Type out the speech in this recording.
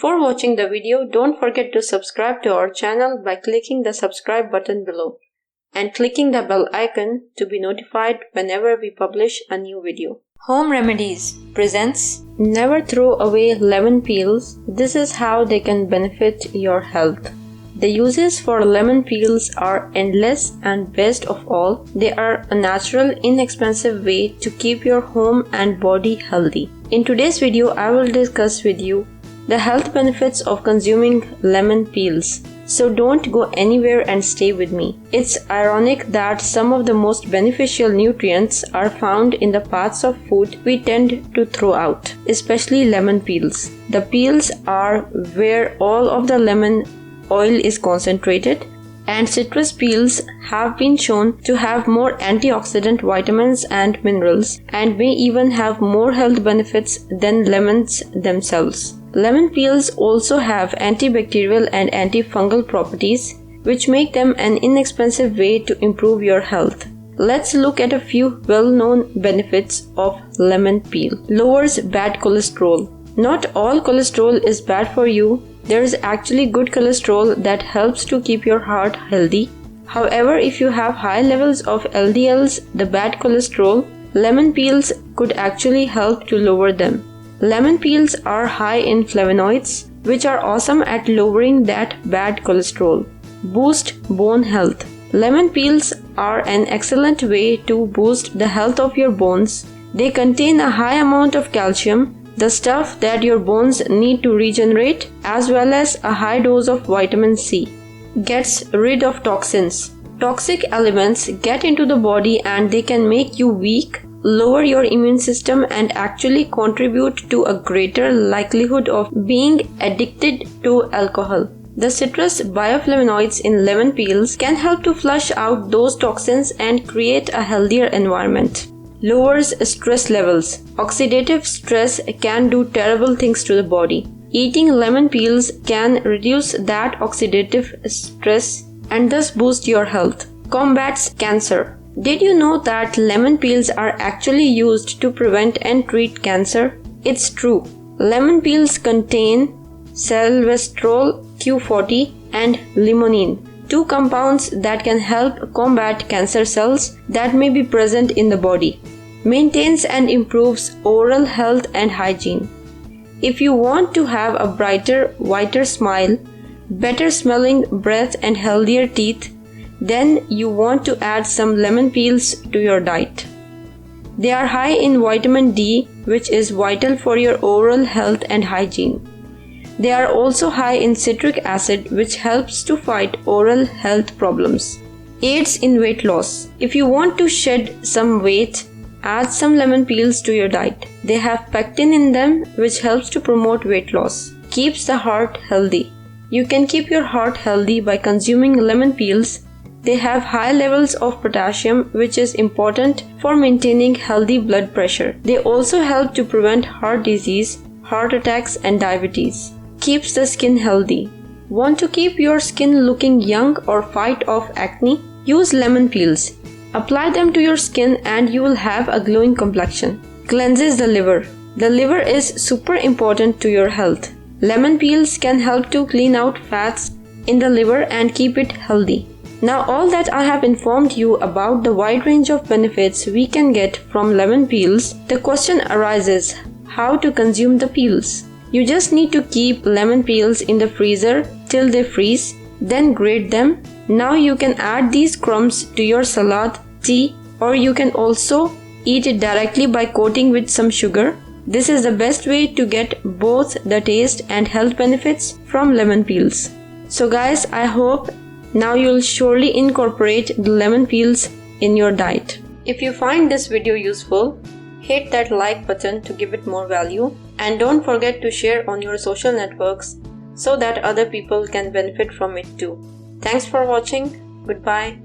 Before watching the video, don't forget to subscribe to our channel by clicking the subscribe button below and clicking the bell icon to be notified whenever we publish a new video. Home Remedies presents Never Throw Away Lemon Peels. This is how they can benefit your health. The uses for lemon peels are endless, and best of all, they are a natural, inexpensive way to keep your home and body healthy. In today's video, I will discuss with you the health benefits of consuming lemon peels. So don't go anywhere and stay with me. It's ironic that some of the most beneficial nutrients are found in the parts of food we tend to throw out, especially lemon peels. The peels are where all of the lemon oil is concentrated, and citrus peels have been shown to have more antioxidant vitamins and minerals and may even have more health benefits than lemons themselves. Lemon peels also have antibacterial and antifungal properties, which make them an inexpensive way to improve your health. Let's look at a few well-known benefits of lemon peel. Lowers bad cholesterol. Not all cholesterol is bad for you. There is actually good cholesterol that helps to keep your heart healthy. However, if you have high levels of LDLs, the bad cholesterol, lemon peels could actually help to lower them. Lemon peels are high in flavonoids, which are awesome at lowering that bad cholesterol. Boost bone health. Lemon peels are an excellent way to boost the health of your bones. They contain a high amount of calcium, the stuff that your bones need to regenerate, as well as a high dose of vitamin C. Gets rid of toxins. Toxic elements get into the body and they can make you weak, lower your immune system, and actually contribute to a greater likelihood of being addicted to alcohol. The citrus bioflavonoids in lemon peels can help to flush out those toxins and create a healthier environment. Lowers stress levels. Oxidative stress can do terrible things to the body. Eating lemon peels can reduce that oxidative stress and thus boost your health. Combats cancer. Did you know that lemon peels are actually used to prevent and treat cancer? It's true. Lemon peels contain resveratrol Q40 and limonene, two compounds that can help combat cancer cells that may be present in the body. Maintains and improves oral health and hygiene. If you want to have a brighter, whiter smile, better smelling breath and healthier teeth, then you want to add some lemon peels to your diet. They are high in vitamin D, which is vital for your oral health and hygiene. They are also high in citric acid, which helps to fight oral health problems. Aids in weight loss. If you want to shed some weight, add some lemon peels to your diet. They have pectin in them, which helps to promote weight loss. Keeps the heart healthy. You can keep your heart healthy by consuming lemon peels. They have high levels of potassium, which is important for maintaining healthy blood pressure. They also help to prevent heart disease, heart attacks, and diabetes. Keeps the skin healthy. Want to keep your skin looking young or fight off acne? Use lemon peels. Apply them to your skin and you will have a glowing complexion. Cleanses the liver. The liver is super important to your health. Lemon peels can help to clean out fats in the liver and keep it healthy. Now all that I have informed you about the wide range of benefits we can get from lemon peels, the question arises, how to consume the peels? You just need to keep lemon peels in the freezer till they freeze, then grate them. Now you can add these crumbs to your salad, tea, or you can also eat it directly by coating with some sugar. This is the best way to get both the taste and health benefits from lemon peels. So guys, I hope now you'll surely incorporate the lemon peels in your diet. If you find this video useful, hit that like button to give it more value, and don't forget to share on your social networks so that other people can benefit from it too. Thanks for watching. Goodbye.